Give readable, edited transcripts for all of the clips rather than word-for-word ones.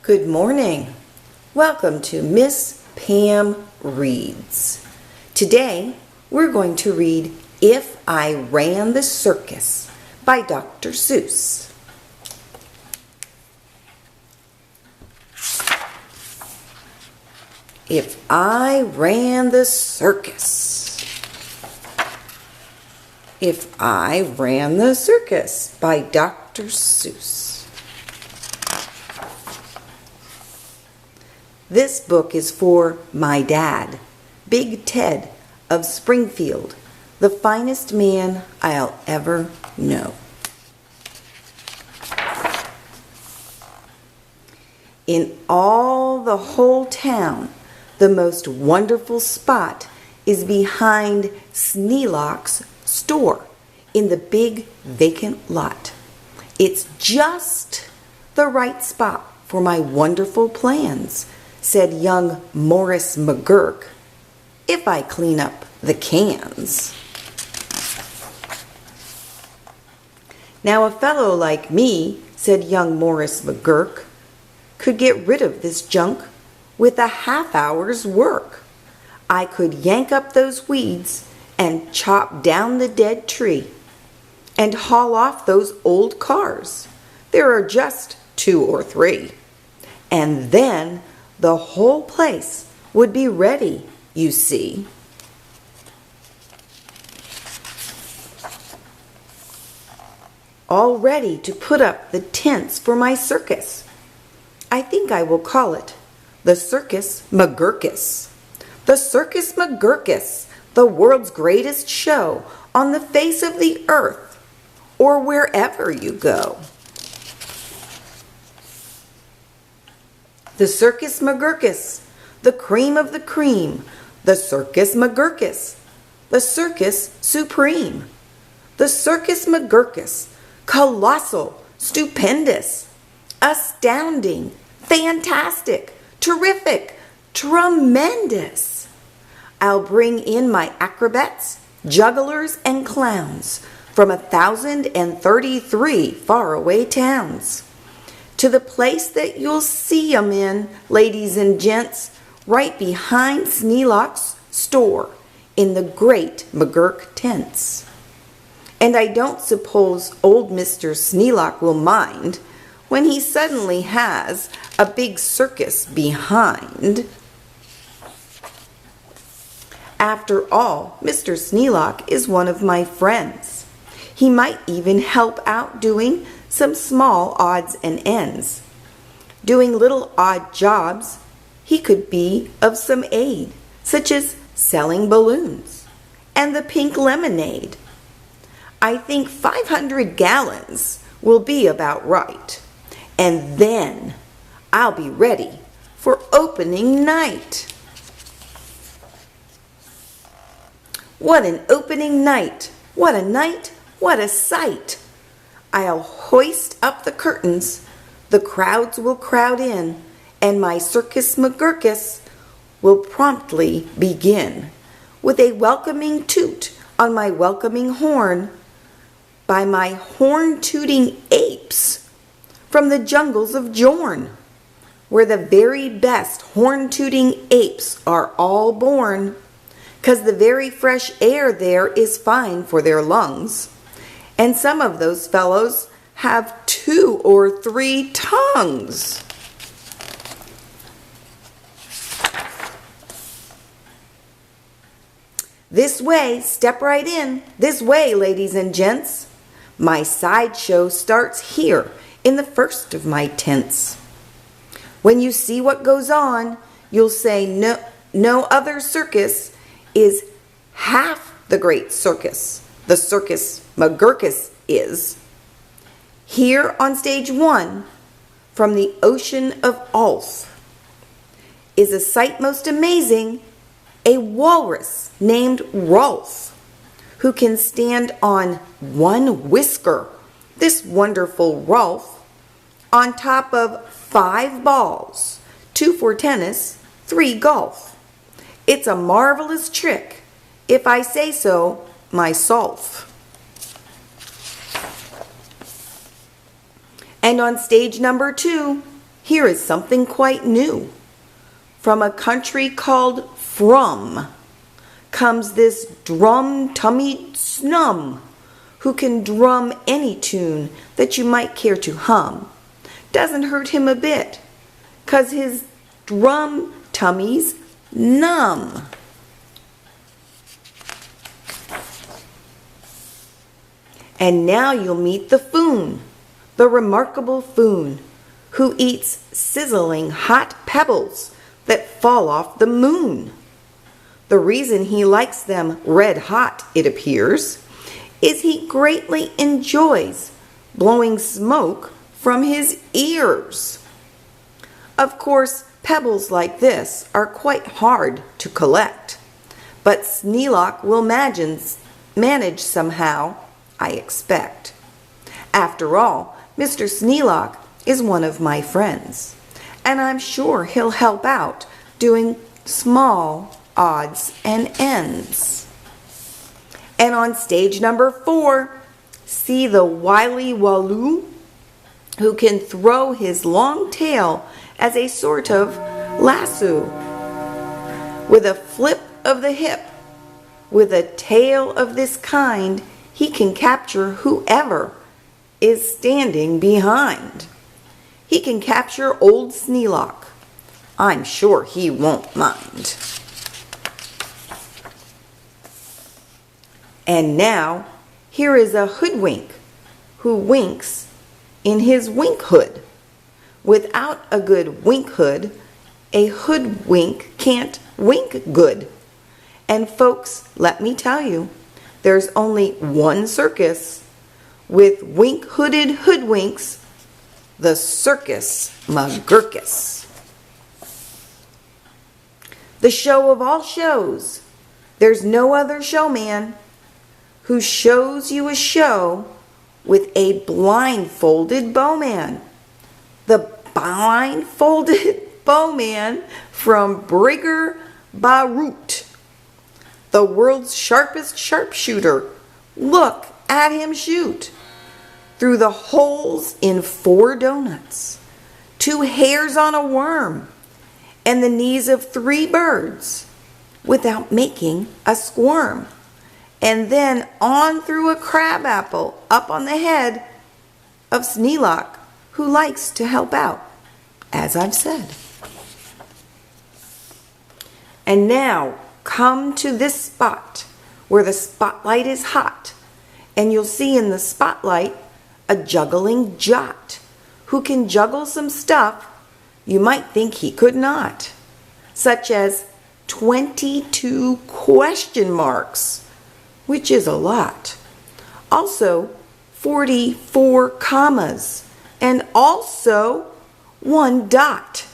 Good morning. Welcome to Miss Pam Reads. Today we're going to read If I Ran the Circus by Dr. Seuss. If I ran the circus. If I Ran the Circus by Dr. Seuss. This book is for my dad, Big Ted of Springfield, the finest man I'll ever know. In all the whole town, the most wonderful spot is behind Sneelock's store in the big vacant lot. It's just the right spot for my wonderful plans, said young Morris McGurk, if I clean up the cans. Now a fellow like me, said young Morris McGurk, could get rid of this junk with a half-hour's work. I could yank up those weeds and chop down the dead tree and haul off those old cars. There are just 2 or 3. And then the whole place would be ready, you see. All ready to put up the tents for my circus. I think I will call it the Circus McGurkus. The Circus McGurkus, the world's greatest show on the face of the earth, or wherever you go. The Circus McGurkus, the cream of the cream, the Circus McGurkus, the Circus Supreme. The Circus McGurkus, colossal, stupendous, astounding, fantastic, terrific, tremendous. I'll bring in my acrobats, jugglers, and clowns from 1,033 faraway towns to the place that you'll see 'em in, ladies and gents, right behind Sneelock's store in the great McGurk tents. And I don't suppose old Mr. Sneelock will mind when he suddenly has a big circus behind. After all, Mr. Sneelock is one of my friends. He might even help out doing some small odds and ends. Doing little odd jobs, he could be of some aid, such as selling balloons and the pink lemonade. I think 500 gallons will be about right. And then I'll be ready for opening night. What an opening night! What a night! What a sight! I'll hoist up the curtains, the crowds will crowd in, and my Circus McGurkus will promptly begin with a welcoming toot on my welcoming horn by my horn-tooting apes from the jungles of Jorn, where the very best horn-tooting apes are all born, 'cause the very fresh air there is fine for their lungs. And some of those fellows have 2 or 3 tongues. This way, step right in. This way, ladies and gents. My sideshow starts here in the first of my tents. When you see what goes on, you'll say no other circus is half the great circus the Circus McGurkus is. Here on stage 1, from the ocean of Ulf, is a sight most amazing, a walrus named Rolf, who can stand on 1 whisker, this wonderful Rolf, on top of 5 balls, 2 for tennis, 3 golf. It's a marvelous trick, if I say so myself. And on stage number 2, here is something quite new. From a country called From comes this drum-tummied snum, who can drum any tune that you might care to hum. Doesn't hurt him a bit, 'cause his drum tummy's numb. And now you'll meet the Foon, the remarkable Foon, who eats sizzling hot pebbles that fall off the moon. The reason he likes them red hot, it appears, is he greatly enjoys blowing smoke from his ears. Of course, pebbles like this are quite hard to collect, but Sneelock will manage somehow, I expect. After all, Mr. Sneelock is one of my friends, and I'm sure he'll help out doing small odds and ends. And on stage number 4, see the wily Waloo, who can throw his long tail as a sort of lasso. With a flip of the hip, with a tail of this kind, he can capture whoever is standing behind. He can capture old Sneelock. I'm sure he won't mind. And now, here is a hoodwink who winks in his wink hood. Without a good wink hood, a hoodwink can't wink good. And folks, let me tell you, there's only one circus with wink-hooded hoodwinks, the Circus McGurkus. The show of all shows, there's no other showman who shows you a show with a blindfolded bowman. The blindfolded bowman from Brigger Baroot, the world's sharpest sharpshooter. Look at him shoot through the holes in 4 donuts, 2 hairs on a worm, and the knees of 3 birds without making a squirm. And then on through a crabapple up on the head of Sneelock, who likes to help out, as I've said. And now come to this spot where the spotlight is hot, and you'll see in the spotlight a juggling jot who can juggle some stuff you might think he could not, such as 22 question marks, which is a lot. Also, 44 commas, and also 1 dot.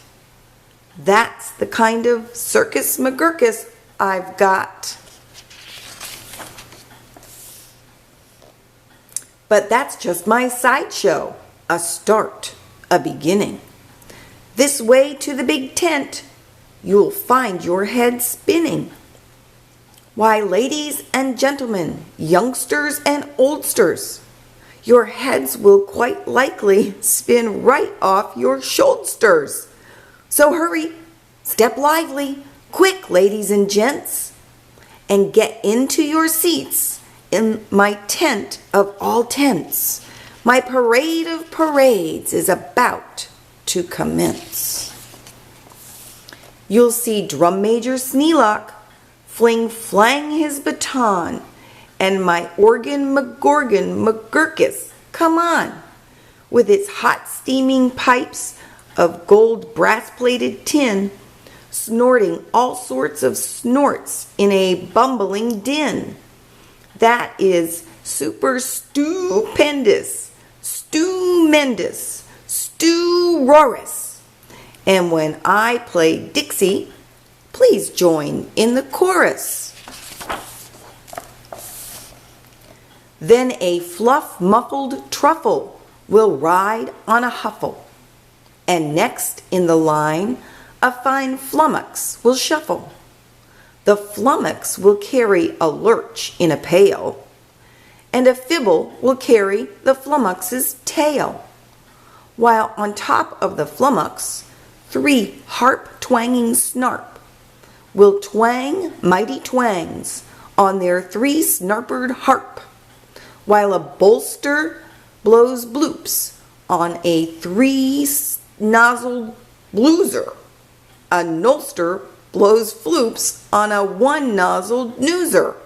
That's the kind of Circus McGurkus I've got. But that's just my sideshow, a start, a beginning. This way to the big tent, you'll find your head spinning. Why, ladies and gentlemen, youngsters and oldsters, your heads will quite likely spin right off your shoulders. So hurry, step lively, quick, ladies and gents, and get into your seats in my tent of all tents. My parade of parades is about to commence. You'll see Drum Major Sneelock fling his baton, and my organ McGurkus come on, with its hot steaming pipes of gold brass-plated tin, snorting all sorts of snorts in a bumbling din. That is super stupendous, stupendous, stu-rorous. And when I play Dixie, please join in the chorus. Then a fluff-muffled truffle will ride on a huffle, and next in the line a fine flummox will shuffle. The flummox will carry a lurch in a pail, and a fibble will carry the flummox's tail, while on top of the flummox, 3 harp-twanging snarp will twang mighty twangs on their 3 snarpered harp, while a bolster blows bloops on a 3-nozzled blueser. A nolster blows floops on a 1-nozzled noozer.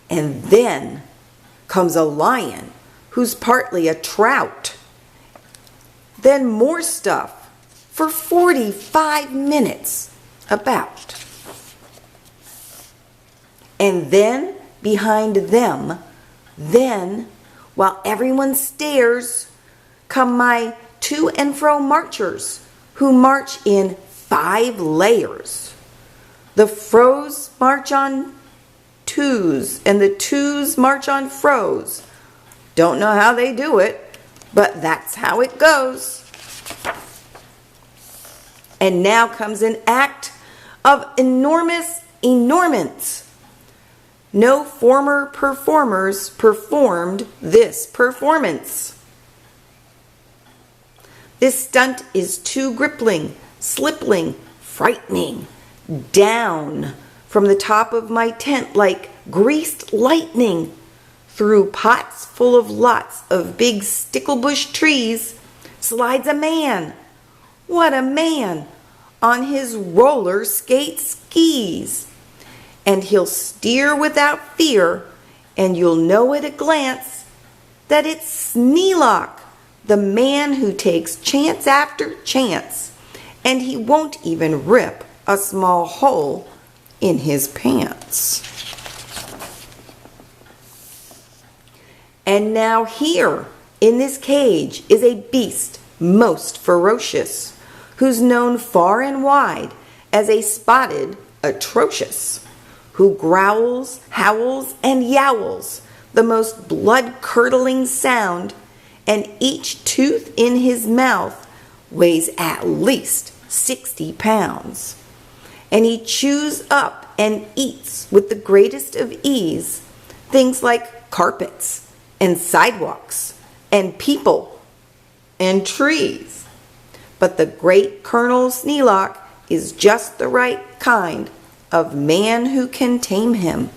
And then comes a lion who's partly a trout. Then more stuff for 45 minutes about. And then behind them, while everyone stares, come my to and fro marchers who march in 5 layers. The fros march on twos and the twos march on fros. Don't know how they do it, but that's how it goes. And now comes an act of enormous enormance. No former performers performed this performance. This stunt is too grippling, slipling, frightening, down from the top of my tent like greased lightning, through pots full of lots of big sticklebush trees, slides a man. What a man! On his roller skate skis. And he'll steer without fear, and you'll know at a glance that it's Sneelock, the man who takes chance after chance, and he won't even rip a small hole in his pants. And now here in this cage is a beast most ferocious, who's known far and wide as a spotted atrocious, who growls, howls, and yowls the most blood-curdling sound, and each tooth in his mouth weighs at least 60 pounds. And he chews up and eats with the greatest of ease things like carpets and sidewalks and people and trees. But the great Colonel Sneelock is just the right kind of man who can tame him.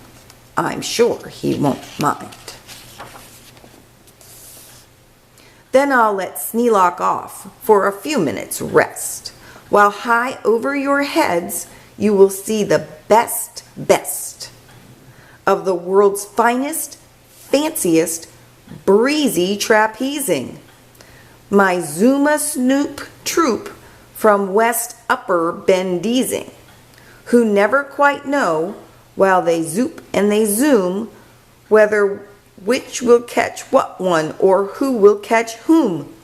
I'm sure he won't mind. Then I'll let Sneelock off for a few minutes' rest, while high over your heads you will see the best of the world's finest, fanciest, breezy trapezing. My Zuma Snoop troop from West Upper Bendeezing, who never quite know, while they zoop and they zoom, whether which will catch what one, or who will catch whom,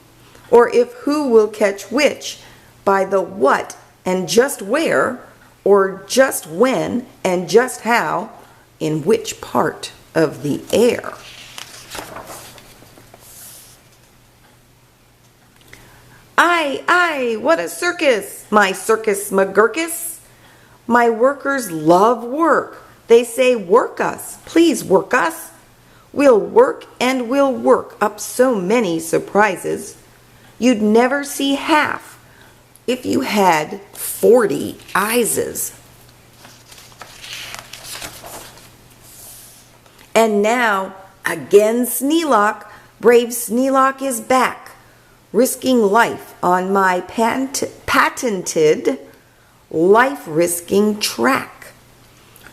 or if who will catch which, by the what and just where, or just when and just how, in which part of the air. Aye, what a circus, my circus McGurkus. My workers love work. They say, work us, please work us. We'll work and we'll work up so many surprises. You'd never see half if you had 40 eyeses. And now, again Sneelock, brave Sneelock is back, risking life on my patented life-risking track,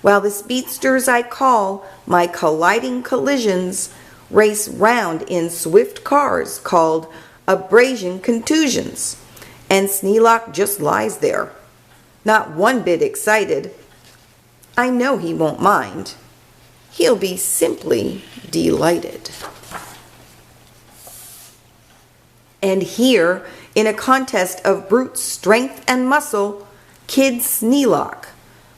while the speedsters I call my colliding collisions race round in swift cars called abrasion contusions, and Sneelock just lies there, not one bit excited. I know he won't mind. He'll be simply delighted. And here, in a contest of brute strength and muscle, Kid Sneelock,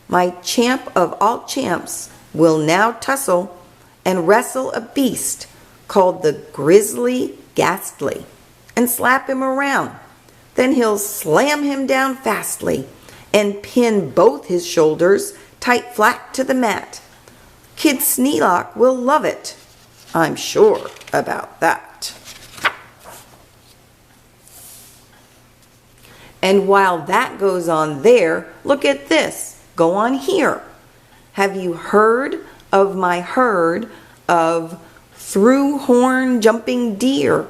my champ of all champs, will now tussle and wrestle a beast called the Grizzly Ghastly, and slap him around. Then he'll slam him down fastly and pin both his shoulders tight flat to the mat. Kid Sneelock will love it, I'm sure about that. And while that goes on there, look at this. Go on here. Have you heard of my herd of through horn jumping deer?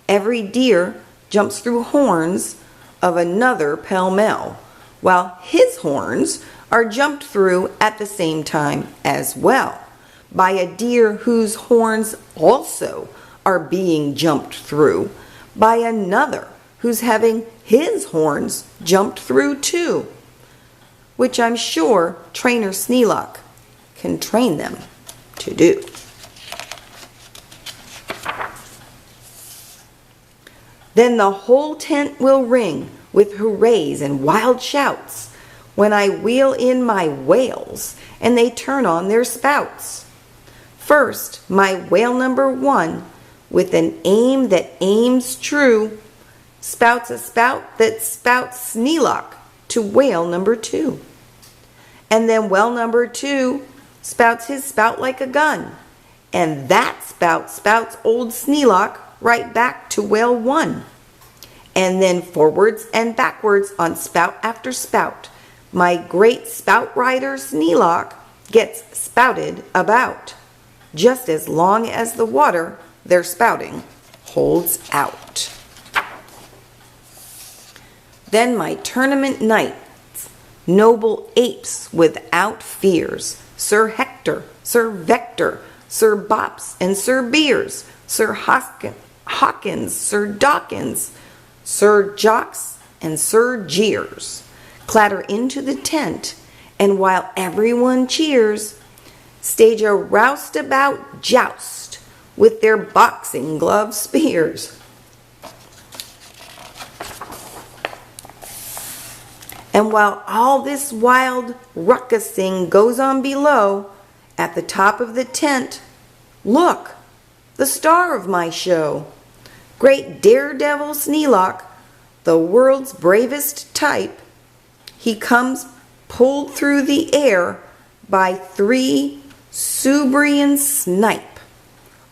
Every deer jumps through horns of another pell-mell, while his horns are jumped through at the same time as well, by a deer whose horns also are being jumped through, by another who's having his horns jumped through too, which I'm sure trainer Sneelock can train them to do. Then the whole tent will ring with hoorays and wild shouts when I wheel in my whales and they turn on their spouts. First, my whale number 1, with an aim that aims true, spouts a spout that spouts Sneelock to whale number 2. And then whale number 2 spouts his spout like a gun, and that spout spouts old Sneelock right back to whale 1. And then forwards and backwards on spout after spout, my great spout rider Sneelock gets spouted about, just as long as the water they're spouting holds out. Then my tournament knights, noble apes without fears, Sir Hector, Sir Vector, Sir Bops and Sir Beers, Sir Hawkins, Sir Dawkins, Sir Jocks and Sir Jeers, clatter into the tent, and while everyone cheers, stage a roustabout joust with their boxing glove spears. And while all this wild ruckusing goes on below, at the top of the tent, look, the star of my show, great daredevil Sneelock, the world's bravest type. He comes pulled through the air by 3 Subrian snipe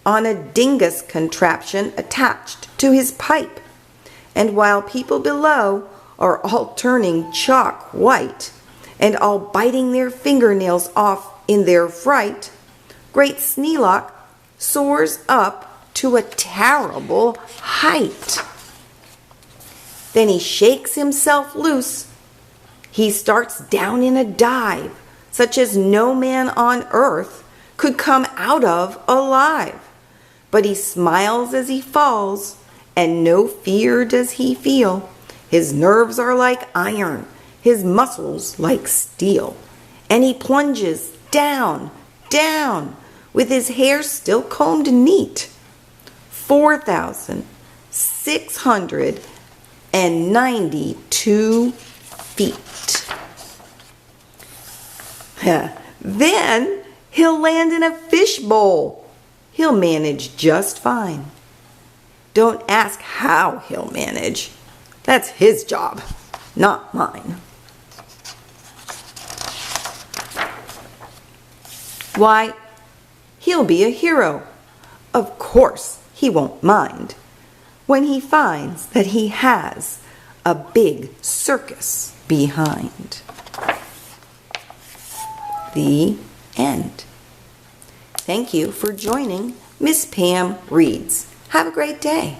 on a dingus contraption attached to his pipe. And while people below are all turning chalk white and all biting their fingernails off in their fright, great Sneelock soars up to a terrible height. Then he shakes himself loose. He starts down in a dive, such as no man on earth could come out of alive. But he smiles as he falls, and no fear does he feel. His nerves are like iron, his muscles like steel. And he plunges down, down, with his hair still combed neat. 4,692 feet. Then he'll land in a fishbowl. He'll manage just fine. Don't ask how he'll manage. That's his job, not mine. Why, he'll be a hero. Of course he won't mind when he finds that he has a big circus behind. The end. Thank you for joining Miss Pam Reads. Have a great day.